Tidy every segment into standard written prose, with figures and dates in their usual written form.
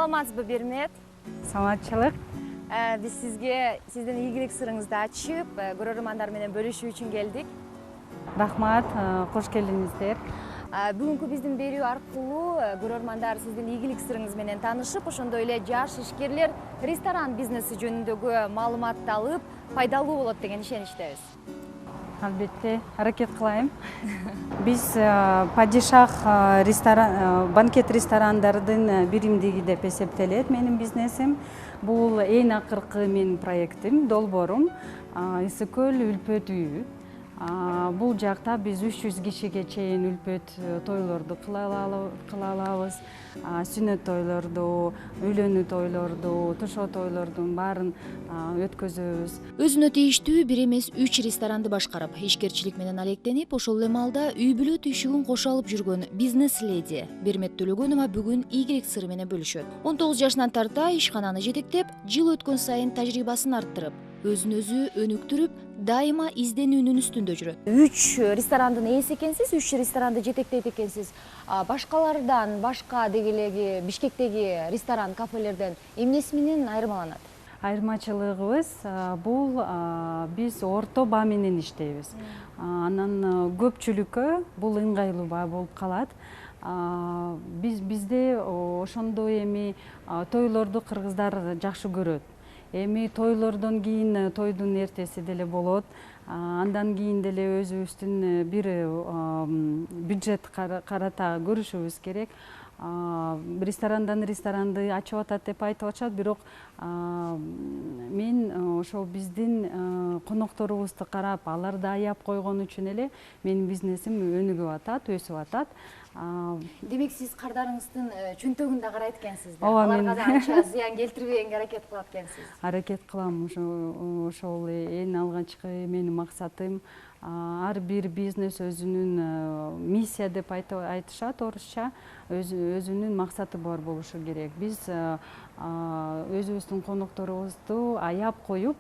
Саламатсызбы, Бермет? Саламатчылык. Биз сизге сиздин ийгилик сырыңызды ачып, көрөрмандар менен бөлүшүү үчүн келдик. Рахмат, кош келиңиздер. Бүгүнкү биздин берүү аркылуу көрөрмандар сиздин ийгилик сырыңыз менен таанышып, ошондой эле жаш ишкерлер ресторан бизнеси жөнүндөгү маалыматты алып, пайдалуу болот деген ишеничтебиз. Албетте, аракет кылайм. Биз Падишах банкет ресторандардын биримдиги деп эсептелет менин бизнесим. Бул эң акыркы менин проектим, долбоорум Ысык көл үлпөт үйү. Бул жакта биз 300 кишиге чейин үлпөт тойлорду кыла алабыз. Сүнөт тойлорду, үйлөнүү тойлорду, тошоо тойлордун баарын өткөзөбүз. Өзүнө тийиштүү бир эмес 3 ресторанды башкарып, ишкерчилик менен алектенип, ошол эле маалда үй бүлө түйшүгүн кошо алып жүргөн бизнес леди Бермет Төлөгөнова бүгүн ийгилик сыры менен бөлүшөт. 19 жашынан тарта ишкананы жетектеп, жыл өткөн сайын тажрыйбасын арттырып, өзүн өзү өнүктүрүп, дайыма изденүүнүн үстүндө жүрөт. 3 ресторандын ээси экенсиз, 3 ресторанды жетектейт экенсиз. Башкалардан, башка дегелеги Бишкектеги ресторан, кафелерден эмнеси менен айырмаланат? Айырмачылыгыбыз бул биз орто баа менен иштейбиз. Анан көпчүлүккө бул ыңгайлуу баа болуп калат. Бизде ошондой эми тойлорду кыргыздар жакшы көрөт. Эми тойлордон кийин тойдун эртеси деле болот. Андан кийин деле өзүбүздүн бир бюджет карата көрүшүбүз керек. Ресторанды ачып атат деп айтып атышат, бирок мен ошол биздин конокторубузду карап, аларды аяп койгон үчүн эле менин бизнесим өнүгүп атат, өсүп атат. Демек сиз кардарыңыздын чөнтөгүн да карайт экенсиз да. Ооба, Аларга да анча зыян келтирбегенге аракет кылат экенсиз. Аракет кылам, ошол эң алгачкы менин максатым. Ар бир бизнес өзүнүн миссия деп айтышат орусча, өзүнүн максаты бар болушу керек. Биз өзүбүздүн конокторубузду аяп коюп,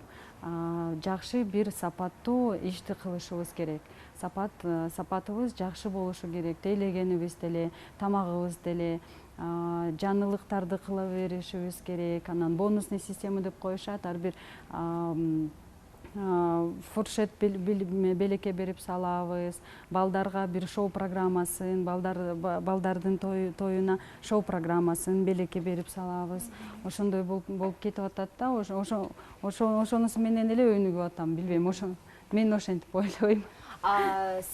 жакшы бир сапаттуу ишти кылышыбыз керек. Сапатыбыз жакшы болушу керек. Тейлегенибиз деле, тамагыбыз деле, жаңылыктарды кыла беришибиз керек. Анан бонусный система деп коюшат. Ар бир фуршет белекке берип салабыз, балдарга бир шоу программасын, балдардын тоюна шоу программасын белекке берип салабыз. Ошондой болуп кетип атат да, ошонусу менен эле өнүгүп атам, билбейм, мен ошентип ойлойм.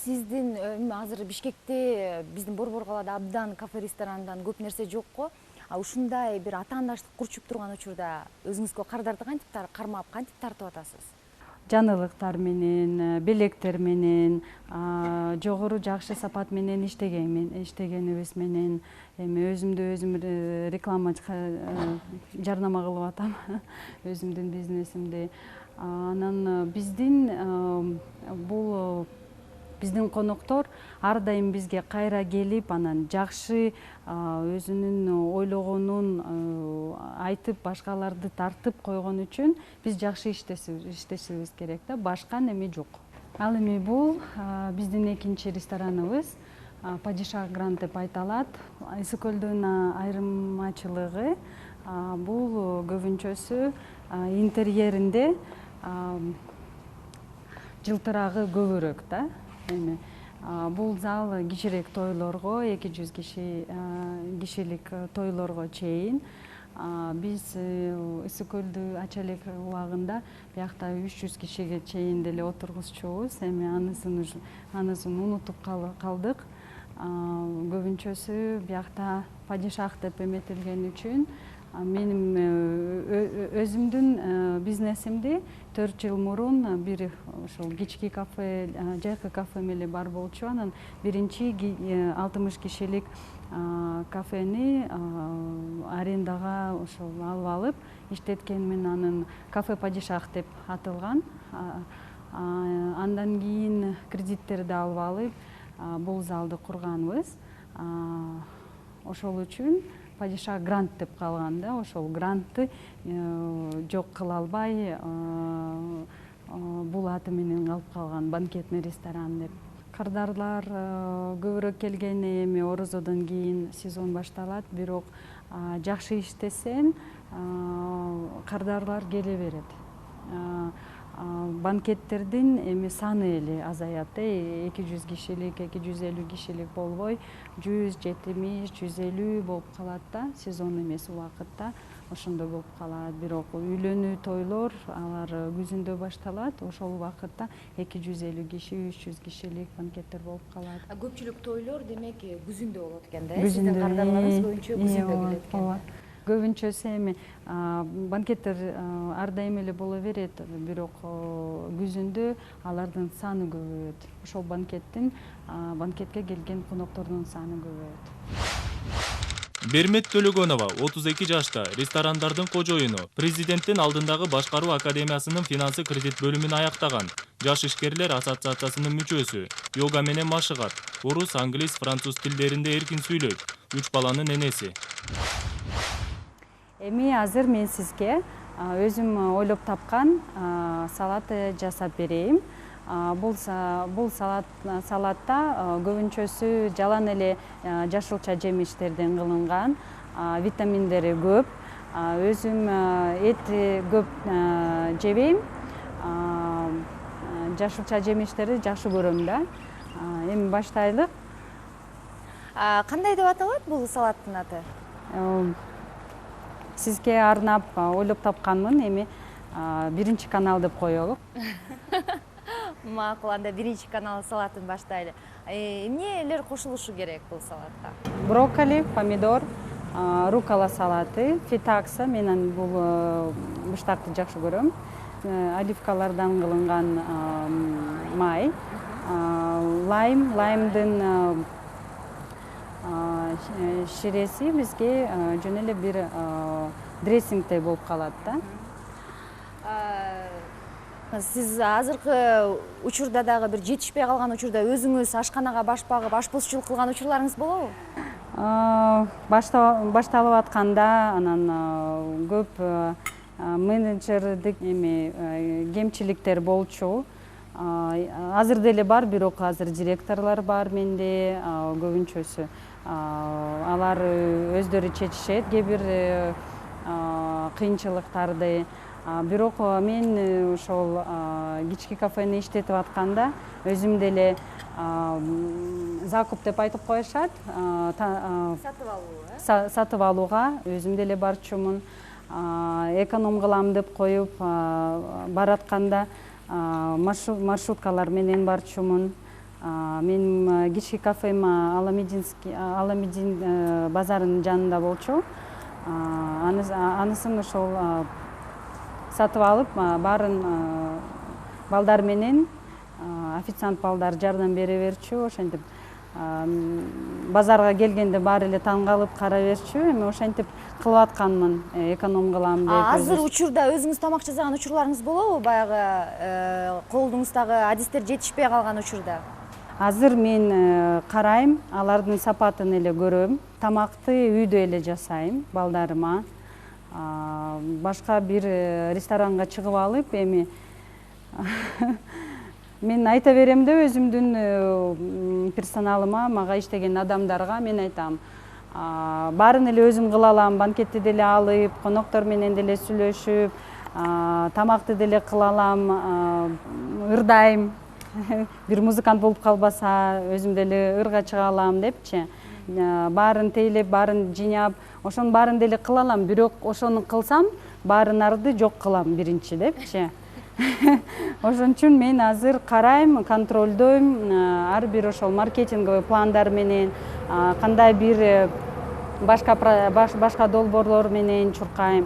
Сиздин азыр Бишкекте, биздин Борбор калаада абдан кафе ресторандан көп нерсе жокко. Ушундай бир атаандаштык курчуп турган учурда өзүңүзгө кардарды кантип кармап, кантип тартып атасыз? Жаңылыктар менен, белектер менен, жогору жакшы сапат менен иштегенибиз менен, эми өзүмдү өзүм реклама жарнама кылып атам өзүмдүн бизнесимди. Анан биздин коноктор ар дайым бизге кайра келип, анан жакшы өзүнүн ойлогонун айтып, башкаларды тартып койгон үчүн биз жакшы иштешибиз керек да, башка неме жок. Ал эми бул биздин экинчи рестораныбыз, Падишах Гранд деп айтылат. Ысык көлдүн айырмачылыгы бул көбүнчөсү интерьеринде жылтырагы көбүрөөк да. Бул зал кичирээк тойлорго, 200 кишилик тойлорго чейин. Биз Ысык көлдү ача элек убагында биякта 300 кишиге чейин деле отургузчубуз. Эми анысын унутуп калдык. Көбүнчөсү биякта Падишах деп эметилген үчүн менин өзүмдүн бизнесимди 4 жыл мурун бир ошол кички кафе, жайкы кафе эле бар болчу. Анан биринчи 60 кишилик кафени арендага ошол алып алып иштеткенмин. Анын кафе Падишах деп аталган. Андан кийин кредиттерди алып алып бул залды курганбыз. Ошол үчүн Падишах Грант деп калган да, ошол грантты жок кыла албай бул аты менен калып калган, банкетный ресторан деп. Кардарлар көбүрөөк келгени эми орозодон кийин сезон башталат, бирок жакшы иштесең кардарлар келе берет. Банкеттердин эми саны эле азаят. 200 кишилик, 250 кишилик болбой, 170, 150 болуп калат да, сезон эмес убакытта ошондой болуп калат. Бирок үйлөнүү тойлор алар күзүндө башталат. Ошол убакытта 250 киши, 300 кишилик банкеттер болуп калат. Көпчүлүк тойлор демек күзүндө болот экен да? Сиздин кардарларыңыз көбүнчө күзүндө келет экен. Көбүнчөсү эми банкеттер ар дайым эле боло берет, бирок күзүндө алардын саны көбөйөт. Ошол банкетке келген коноктордун саны көбөйөт. Бермет Төлөгөнова 32 жашта, ресторандардын кожоюну, президенттин алдындагы башкаруу академиясынын финансы кредит бөлүмүн аяктаган. Жаш ишкерлер ассоциациясынын мүчөсү, йога менен машыгат, орус, англис, француз тилдеринде эркин сүйлөйт. 3 баланын энеси. Эми азыр мен сизге өзүм ойлоп тапкан салат жасап берейин. Бул салатта көбүнчөсү жалаң эле жашылча жемиштерден кылынган, витаминдери көп. Өзүм эт көп жебейм. Жашылча жемиштерди жакшы көрөм да. Эми баштайлык. Кандай деп аталат бул салаттын аты? Сизге арнап ойлоп тапканмын, эми 1 канал деп коелу. Макул, анда 1 канал салатын баштайлы. Эмнелер кошулушу керек бул салатка? Брокколи, помидор, руккола салаты, фитакса, мен бул буштакты жакшы көрөм. Оливкалардан кылынган май, лаймдын ширеси бизге жөн эле бир дрессингдей болуп калат да. Сиз азыркы учурда дагы бир жетишпей калган учурда өзүңүз ашканага башпагып, ашпозчулук кылган учурларыңыз болобу? Башталып атканда анан көп менеджердик кемчиликтер болчу. Азыр деле бар, бирок азыр директорлор бар менде, көбүнчөсү. Алар өздөрү чечишет кээ бир кыйынчылыктарды. Бирок мен ошол кички кафени иштетип атканда өзүм деле закуп деп айтып коюшат. Сатып алууга өзүм деле барчумун. Эконом кылам деп коюп баратканда маршруткалар менен барчумун. Мен кички кафем Аламедин базарынын жанында болчу. Анысын ошол сатып алып, баарын балдар менен официант балдар жардам бере берчү. Ошентип базарга келгенде баары эле таң калып кара берчү. Эми ошентип кылып атканмын, эконом кылам деп. Азыр учурда өзүңүз тамак жасаган учурларыңыз болобу? Баягы колуңуздагы адистер жетишпей калган учурда? Азыр мен карайм, алардын сапатын эле көрөм. Тамакты үйдө эле жасайм балдарыма. Башка бир ресторанга чыгып алып, эми мен айта берем да өзүмдүн персоналыма, мага иштеген адамдарга мен айтам. Баарын эле өзүм кыла алам, банкетти деле алып, коноктор менен деле сүйлөшүп, тамакты деле кыла алам, ырдайм. Бир музыкант болуп калбаса, өзүм деле ырга чыга алам депчи. Баарын тейлеп, баарын жыйнап, ошонун баарын деле кыла алам, бирок ошону кылсам, баарынарды жок кылам биринчи депчи. Ошон үчүн мен азыр карайм, контролдойм, ар бир ошол маркетинговый пландар менен, кандай бир башка долбоорлор менен чуркайм.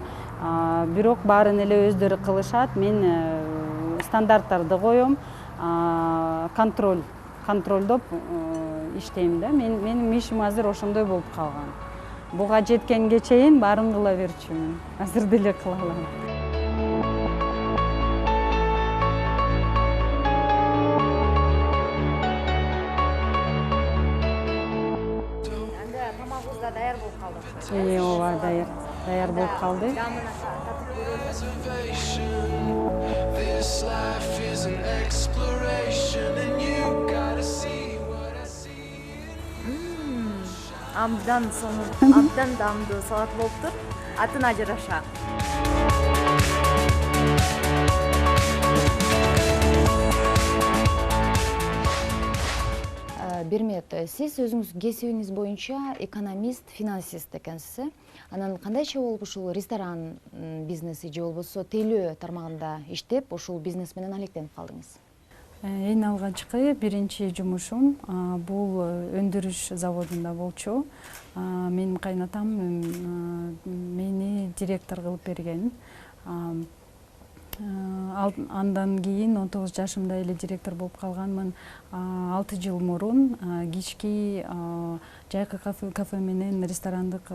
Бирок баарын эле өздөрү кылышат, мен стандарттарды коем, контролдоп иштейм да. Менин ишим азыр ошондой болуп калган. Буга жеткенге чейин баарын кыла берчүмүн. Азыр деле кыла алам. Анда тамагыбыз да даяр болуп калды. Ооба, даяр болуп калды. This life is an exploration and you gotta see what I see. абдан сонун, абдан даамдуу салат болуптур. Атына жараша. Бермет, сиз өзүңүз кесибиңиз боюнча экономист, финансист экенсиз. Анан кандайча болуп ушул ресторан бизнеси же болбосо тейлөө тармагында иштеп, ушул бизнес менен алектенип калдыңыз? Эң алгачкы биринчи жумушум бул өндүрүш заводунда болчу. Менин кайнатам мени директор кылып берген. Андан кийин 19 жашымда эле директор болуп калганмын. 6 жыл мурун кички жайкы кафе менен ресторандык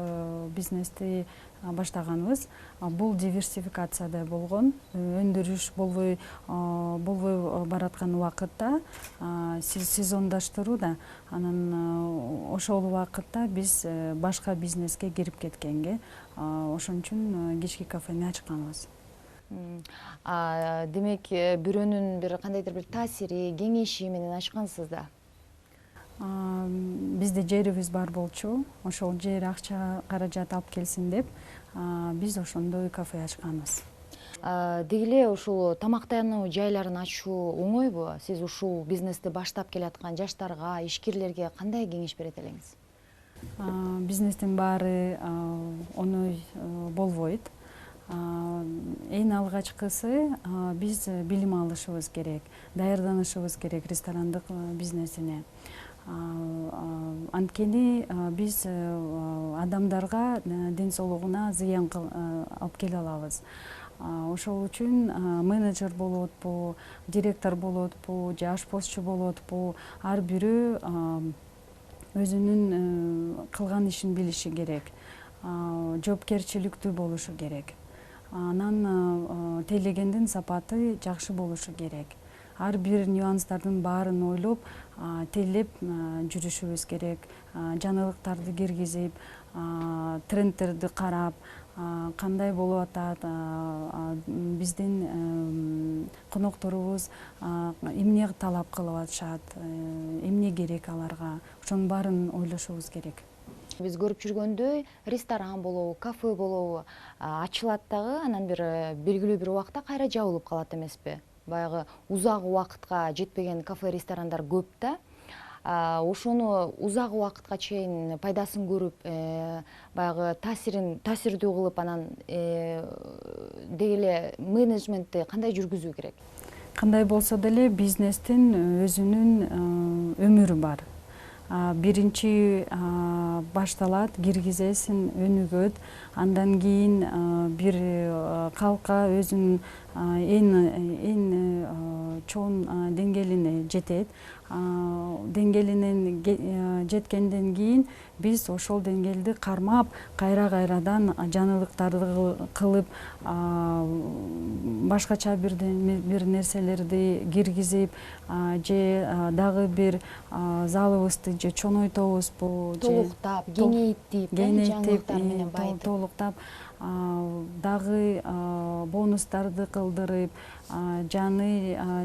бизнести баштаганбыз. Бул диверсификацияда болгон. Өндүрүш болбой бараткан убакытта сезондаштыруу да. Анан ошол убакытта биз башка бизнеске кирип кеткенге, ошон үчүн кички кафени ачканбыз. Демек, бирөөнүн бир кандайдыр бир таасири, кеңеши менен ачкансыз да? Бизде жерибиз бар болчу. Ошол жер акча каражат алып келсин деп, биз ошондой кафе ачканбыз. Деги эле ушул тамактануу жайларын ачуу оңойбу? Сиз ушул бизнести баштап келаткан жаштарга, ишкерлерге кандай кеңеш берет элеңиз? Бизнестин баары оңой болбойт. Эң алгачкысы биз билим алышыбыз керек, даярданышыбыз керек ресторандык бизнесине. Анткени биз адамдарга ден соолугуна зыян алып келе алабыз. Ошол үчүн менеджер болотпу, директор болотпу, же ашпозчу болотпу, ар бирөө өзүнүн кылган ишин билиши керек, жоопкерчиликтүү болушу керек. Анан тейлегендин сапаты жакшы болушу керек. Ар бир нюанстардын баарын ойлоп, тейлеп жүрүшүбүз керек. Жаңылыктарды киргизип, трендтерди карап, кандай болуп атат, биздин конокторубуз эмне талап кылып атышат, эмне керек аларга, ошонун баарын ойлошубуз керек. Биз көрүп жүргөндөй, ресторан болобу, кафе болобу ачылат дагы, анан бир белгилүү бир убакта кайра жабылып калат эмеспи? Баягы узак убакытка жетпеген кафе, ресторандар көп да. Ошону узак убакытка чейин пайдасын көрүп, баягы таасирдүү кылып, анан деги эле менеджментти кандай жүргүзүү керек? Кандай болсо деле бизнестин өзүнүн өмүрү бар. Биринчи башталат, киргизесиң, өнүгөт, андан кийин бир калка өзүнүн эң чоң деңгээлине жетет. Деңгээлинен жеткенден кийин биз ошол деңгээлди кармап, кайрадан жаңылыктарды кылып, башкача бир нерселерди киргизип, же дагы бир залыбызды же чоңойтобузбу, Толуктап, кеңейтип, жаңылыктар менен байытып, толуктап, дагы бонустарды кылдырып, жаңы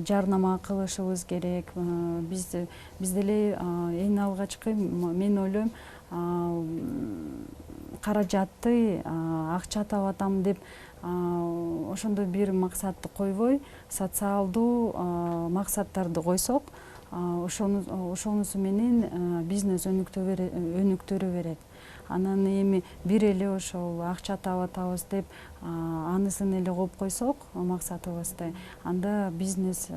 жарнама кылышыбыз керек. Биз деле эң алгачкы, мен ойлойм, каражатты, акча таап атам деп ошондой бир максатты койбой, социалдуу максаттарды койсок, ошонусу менен бизнес өнүктөрө берет. Анан эми бир эле ошол акча таап атабыз деп анысын эле коюп койсок максатыбызды, анда бизнес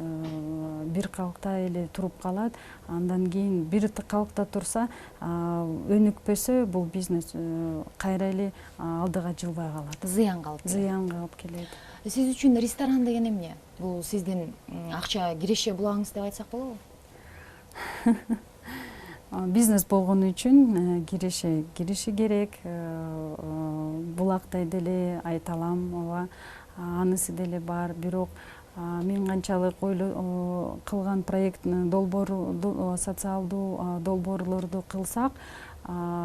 бир калкта эле туруп калат. Андан кийин бир калкта турса, өнүкпөсө, бул бизнес кайра эле алдыга жылбай калат. зыянга алып келет. Сиз үчүн ресторан деген эмне? Бул сиздин акча киреше булагыңыз деп айтсак болобу? Бизнес болгону үчүн киреше керек. Булактай деле айта алам, ооба, анысы деле бар. Бирок мен канчалык кылган проект социалдуу долбоорлорду кылсак,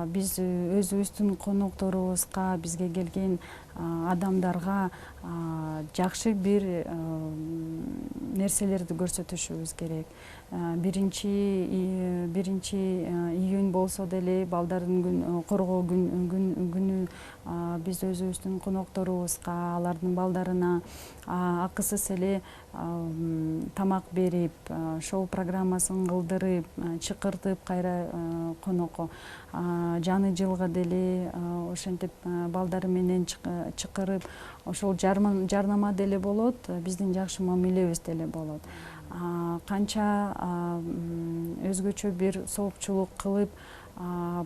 биз өзүбүздүн конокторубузга, бизге келген адамдарга жакшы бир нерселерди көрсөтүшүбүз керек. Биринчи июнь болсо деле балдардын коргоо күнү биз өзүбүздүн конокторубузга, алардын балдарына акысыз эле тамак берип, шоу программасын кылдырып, чакыртып кайра конокко жаңы жылга деле ошентип балдары менен чакырып, ошол жарнама деле болот, биздин жакшы мамилебиз деле болот. Канча өзгөчө бир соопчулук кылып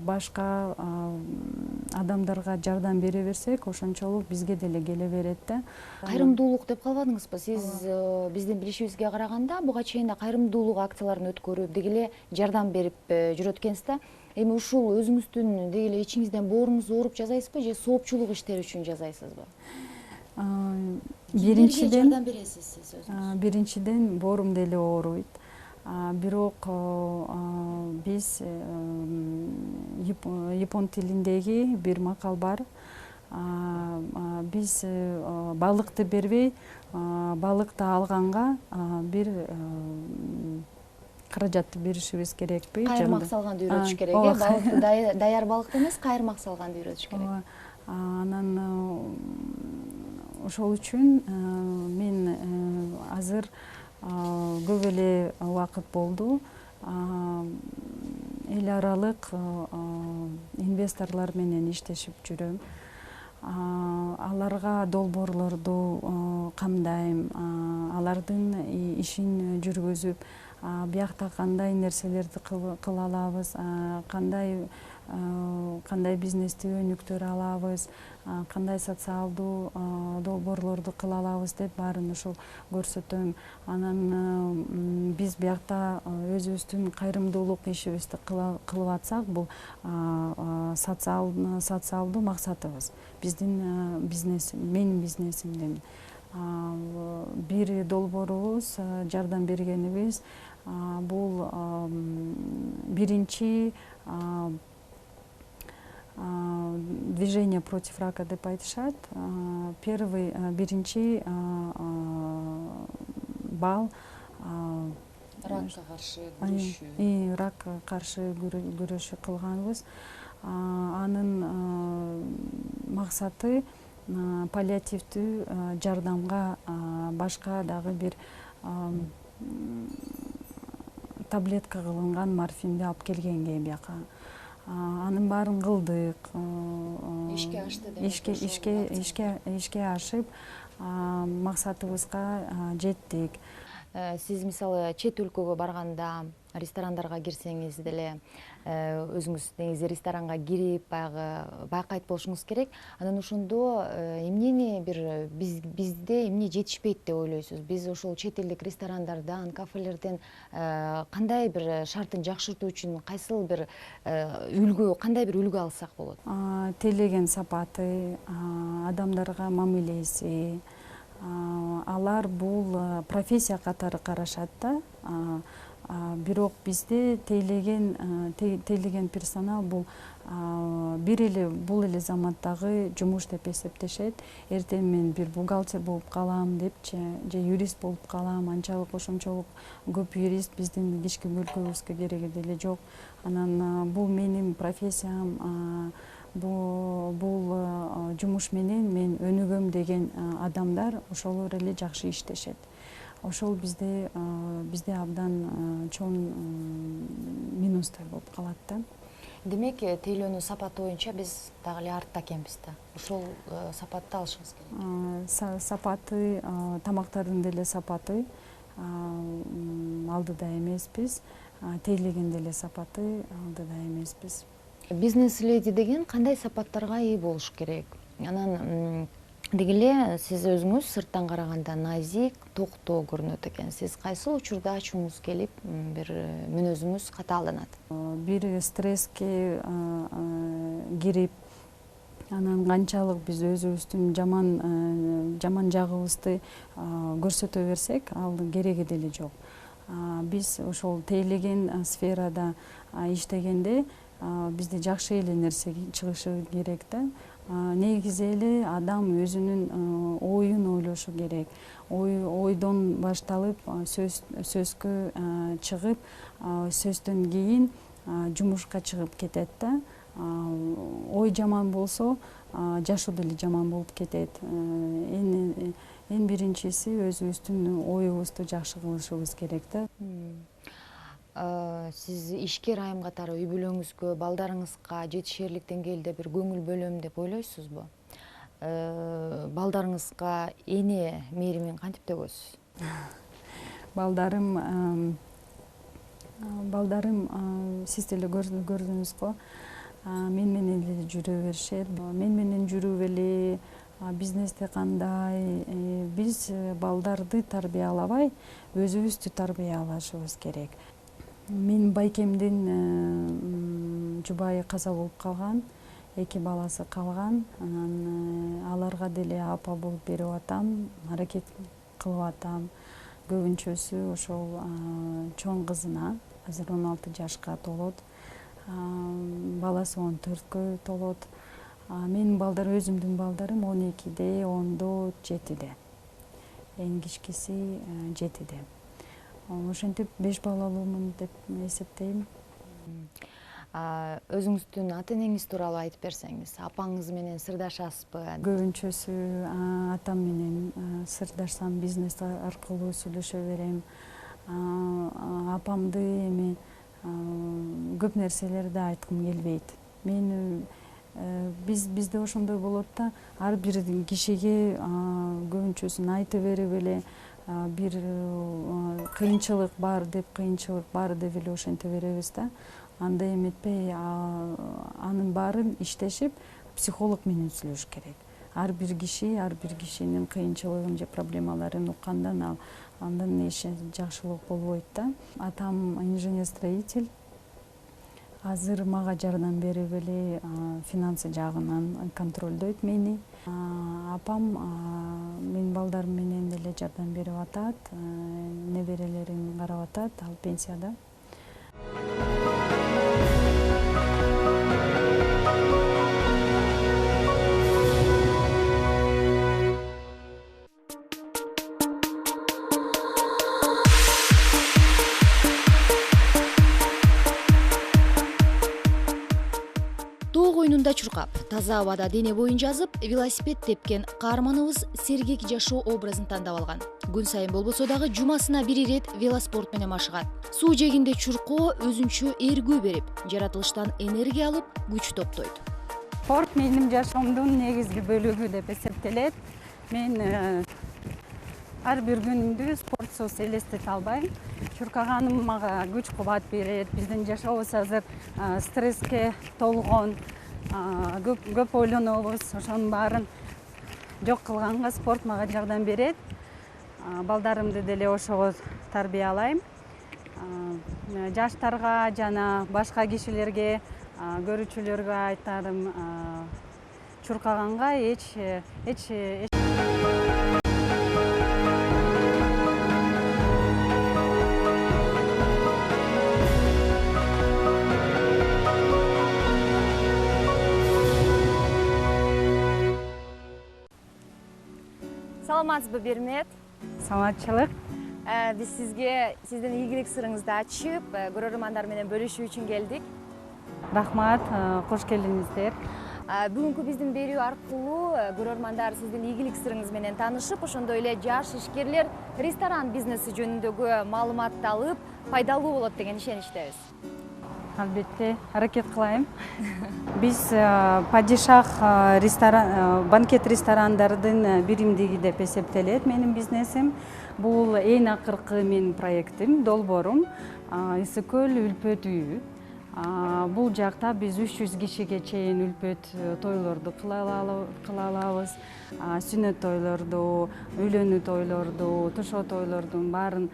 башка адамдарга жардам бере берсек, ошончолук бизге деле келе берет да. Кайрымдуулук деп калбадыңызбы? Сиз биздин билишибизге караганда буга чейин да кайрымдуулук акцияларын өткөрүп, деги эле жардам берип жүрөт экенсиз да. Эми ушул өзүңүздүн деги эле ичиңизден бооруңуз ооруп жасайсызбы же соопчулук иштери үчүн жасайсызбы? Биринчиден жардам бересиз сиз өзүңүз? биринчиден боорум деле ооруйт. Бирок биз япон тилиндеги бир макал бар. Биз балыкты бербей, балыкты алганга бир каражатты беришибиз керекпи? Кайырмак салганды үйрөтүш керек, э? Балыкты даяр балыкты эмес, кайырмак салганды үйрөтүш керек. Анан ошол үчүн мен азыр көп эле убакыт болду эл аралык инвесторлор менен иштешип жүрөм. Аларга долбоорлорду камдайм, алардын ишин жүргүзүп, биякта кандай нерселерди кыла алабыз, кандай бизнести өнүктүрө алабыз, кандай социалдуу долбоорлорду кыла алабыз деп баарын ошол көрсөтөм. Анан биз биякта өзүбүздүн кайрымдуулук ишибизди кылып атсак, бул социалдуу максатыбыз. Биздин бизнес, менин бизнесимдин бир долбоорубуз, жардам бергенибиз бул биринчи движение против рака деп айтышат. Биринчи бал Ракка каршы күрөшүү. Ракка каршы күрөшүү кылганбыз. Анын максаты паллиативдүү жардамга башка дагы бир таблетка кылынган морфинди алып келгенге бияка. Анын баарын кылдык. Ишке ашты деп. Ишке ашып, максатыбызга жеттик. Сиз мисалы чет өлкөгө барганда, ресторандарга кирсеңиз деле, өзүңүз негизи ресторанга кирип, баягы байкайт болушуңуз керек. Анан ошондо эмнени бир бизде эмне жетишпейт деп ойлойсуз? Биз ошол чет элдик ресторандардан, кафелерден кандай бир шартын жакшыртуу үчүн кайсыл бир кандай бир үлгү алсак болот? Тейлеген сапаты, адамдарга мамилеси, алар бул профессия катары карашат да. Бирок бизде тейлеген персонал бул бул эле заматтагы жумуш деп эсептешет. Эртең мен бир бухгалтер болуп калам депчи, же юрист болуп калам, анчалык ошончолук көп юрист биздин кички өлкөбүзгө кереги деле жок. Анан бул менин профессиям, бул жумуш менен мен өнүгөм деген адамдар ошолор эле жакшы иштешет. Ошол бизде абдан чоң минустар болуп калат да. Демек, тейлөөнүн сапаты боюнча биз дагы эле артта экенбиз да. Ошол сапатты алышыбыз керек. Сапаты, тамактардын деле сапаты алдыда эмеспиз. Тейлеген деле сапаты алдыда эмеспиз. Бизнес-леди деген кандай сапаттарга ээ болуш керек? Анан деги эле сиз өзүңүз сырттан караганда назик, токтоо көрүнөт экенсиз. Кайсы учурда ачууңуз келип, бир мүнөзүңүз катаалданат? Бир стресске кирип, анан канчалык биз өзүбүздүн жаман жагыбызды көрсөтө берсек, ал кереги деле жок. Биз ошол тейлеген сферада иштегенде бизде жакшы эле нерсе чыгышы керек да. негизи эле адам өзүнүн оюн ойлошу керек. Ойдон башталып сөзгө чыгып, сөздөн кийин жумушка чыгып кетет да. Ой жаман болсо жашоо деле жаман болуп кетет. Эң биринчиси өзүбүздүн оюбузду жакшы кылышыбыз керек да. Сиз ишкер айым катары үй бүлөңүзгө, балдарыңызга жетишерлик деңгээлде бир көңүл бөлөм деп ойлойсузбу? Балдарыңызга эне мээримин кантип төгөсүз? Балдарым сиз деле көрдүңүз го, мен менен эле жүрө беришет. Мен менен жүрүп эле бизнесте кандай, биз балдарды тарбиялабай, өзүбүздү тарбиялашыбыз керек. Менин байкемдин жубайы каза болуп калган, 2 баласы калган. Анан аларга деле апа болуп берип атам, аракет кылып атам. Көбүнчөсү ошол чоң кызына, азыр 16 жашка толот. Баласы 14кө толот. Менин балдар, өзүмдүн балдарым 12де, 10до, 7де. Эң кичкиси 7де. Ошентип 5 балалуумун деп эсептейм. Өзүңүздүн ата энеңиз тууралуу айтып берсеңиз, апаңыз менен сырдашасызбы? Көбүнчөсү атам менен сырдашсам, бизнес аркылуу сүйлөшө берем. Апамды эми көп нерселерди айткым келбейт. Бизде ошондой болот да, ар бир кишиге көбүнчөсүн айта берип эле, бир кыйынчылык бар деп эле ошенте беребиз да. Андай эметпей, анын баарын иштешип, психолог менен сүйлөшүш керек. Ар бир кишинин кыйынчылыгын же проблемаларын уккандан андан иши жакшылык болбойт да. Атам инженер-строитель. Азыр мага жардам берип эле финансы жагынан контролдойт мени. Апам менин балдарым менен деле жардам берип атат, неберелерин карап атат, ал пенсияда. Тоо койнунда чуркап, таза абада дене боюн жазып, велосипед тепкен каарманыбыз сергек жашоо образын тандап алган. Күн сайын болбосо дагы жумасына 1 ирет велоспорт менен машыгат. Суу жээгинде чуркоо өзүнчө эргүү берип, жаратылыштан энергия алып, күч топтойт. Спорт менин жашоомдун негизги бөлүгү деп эсептелет. Мен ар бир күнүмдү спортсуз элестете албайм. Чуркаганым мага күч кубат берет. Биздин жашообуз азыр стресске толгон, көп ойлонобуз. Ошонун баарын жок кылганга спорт мага жардам берет. Балдарымды деле ошого тарбиялайм. Жаштарга жана башка кишилерге, көрүүчүлөргө айтарым, чуркаганга эч Саламатсызбы, Бермет? саламатчылык. Биз сизге сиздин ийгилик сырыңызды ачып, көрөрмандар менен бөлүшүү үчүн келдик. Рахмат, кош келиңиздер. Бүгүнкү биздин берүү аркылуу көрөрмандар сиздин ийгилик сырыңыз менен таанышып, ошондой эле жаш ишкерлер ресторан бизнеси жөнүндөгү маалыматты алып, пайдалуу болот деген ишеничтебиз. Албетте, аракет кылайм. Биз падишах банкет ресторандардын биримдиги деп эсептелет менин бизнесим. Бул эң акыркы менин проектим, долбоорум Ысык-Көл үлпөт үйү. Бул жакта биз 300 кишиге чейин үлпөт тойлорду кыла алабыз. Сүнөт тойлорду, үйлөнүү тойлорду, тушоо тойлордун баарын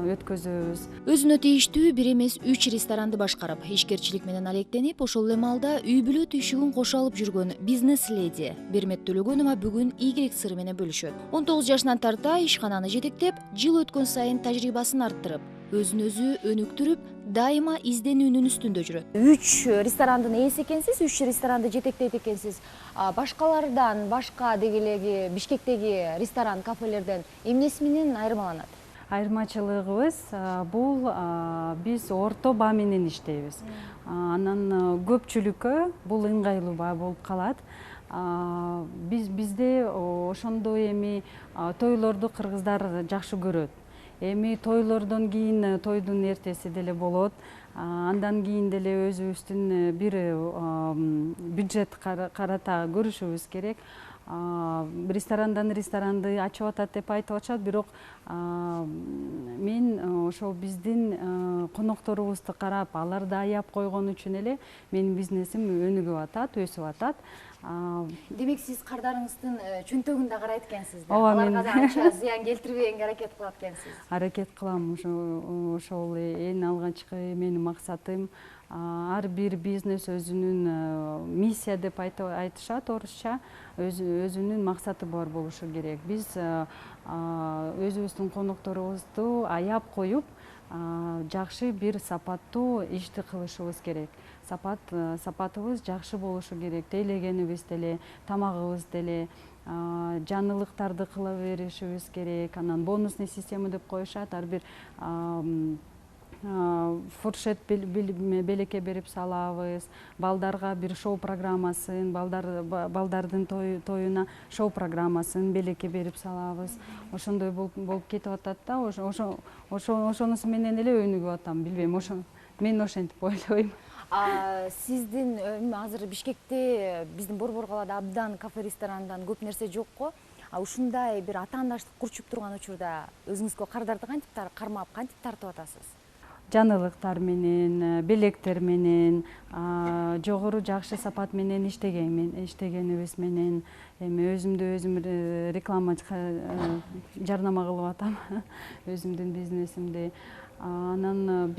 өткөзөбүз. Өзүнө тийиштүү 1 эмес 3 ресторанды башкарып, ишкерчилик менен алектенип, ошол эле маалда үй бүлө түйшүгүн кошо алып жүргөн бизнес леди Бермет Төлөгөнова бүгүн ийгилик сыры менен бөлүшөт. 19 жашынан тарта ишкананы жетектеп, жыл өткөн сайын тажрыйбасын арттырып, өзүн өзү өнүктүрүп, дайыма изденүүнүн үстүндө жүрөт. 3 ресторандын ээси экенсиз, 3 ресторанды жетектейт экенсиз. Башкалардан, башка дегелеги Бишкектеги ресторан, кафелерден эмнеси менен айырмаланат? Айырмачылыгыбыз бул биз орто баа менен иштейбиз. Анан көпчүлүккө бул ыңгайлуу баа болуп калат. Бизде ошондой эми тойлорду кыргыздар жакшы көрөт. Эми тойлордон кийин тойдун эртеси деле болот. Андан кийин деле өзүбүздүн бир бюджет карата көрүшүбүз керек. Ресторандан ресторанды ачып атат деп айтып атышат, бирок мен ошол биздин конокторубузду карап, аларды аяп койгон үчүн эле менин бизнесим өнүгүп атат, өсүп атат. Демек сиз кардарыңыздын чөнтөгүн да карайт экенсиз да. Ооба, Аларга да анча зыян келтирбегенге аракет кылат экенсиз. Аракет кылам. Ошол эң алгачкы менин максатым. Ар бир бизнес өзүнүн миссия деп айтышат орусча, өзүнүн максаты бар болушу керек. Биз өзүбүздүн конокторубузду аяп коюп, жакшы бир сапаттуу ишти кылышыбыз керек. Сапатыбыз жакшы болушу керек. Тейлегенибиз деле, тамагыбыз деле, жаңылыктарды кыла беришибиз керек. Анан бонусный система деп коюшат. Ар бир фуршет белекке берип салабыз, балдарга бир шоу программасын, балдардын тоюна шоу программасын белекке берип салабыз. Ошондой болуп кетип атат да, ошонусу менен эле өнүгүп атам, билбейм, мен ошентип ойлойм. Сиздин азыр Бишкекте, биздин Борбор калаада абдан кафе ресторандан көп нерсе жок го. Ушундай бир атаандаштык курчуп турган учурда өзүңүзгө кардарды кантип кармап, кантип тартып атасыз? Жаңылыктар менен, белектер менен, жогору жакшы сапат менен иштегенибиз менен, эми өзүмдү өзүм реклама жарнама кылып атам өзүмдүн бизнесимди. Анан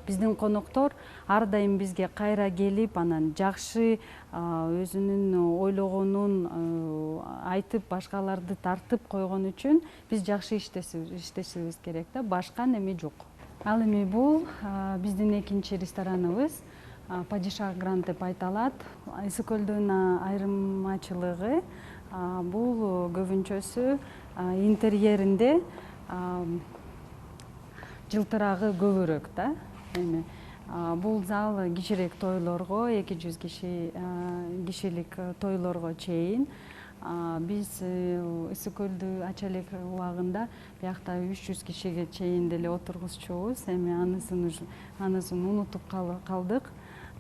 биздин коноктор ар дайым бизге кайра келип, анан жакшы өзүнүн ойлогонун айтып, башкаларды тартып койгон үчүн биз жакшы иштешибиз керек да, башка неме жок. Ал эми бул биздин экинчи рестораныбыз, Падишах Гранд деп айтылат. Ысык көлдүн айырмачылыгы бул көбүнчөсү интерьеринде жылтырагы көбүрөөк да. Эми бул зал кичирээк тойлорго, 200 кишилик тойлорго чейин. Биз Ысык көлдү ача элек убагында биякта 300 кишиге чейин деле отургузчубуз. Эми анысын унутуп калдык.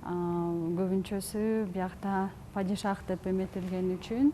Көбүнчөсү биякта Падишах деп эметилген үчүн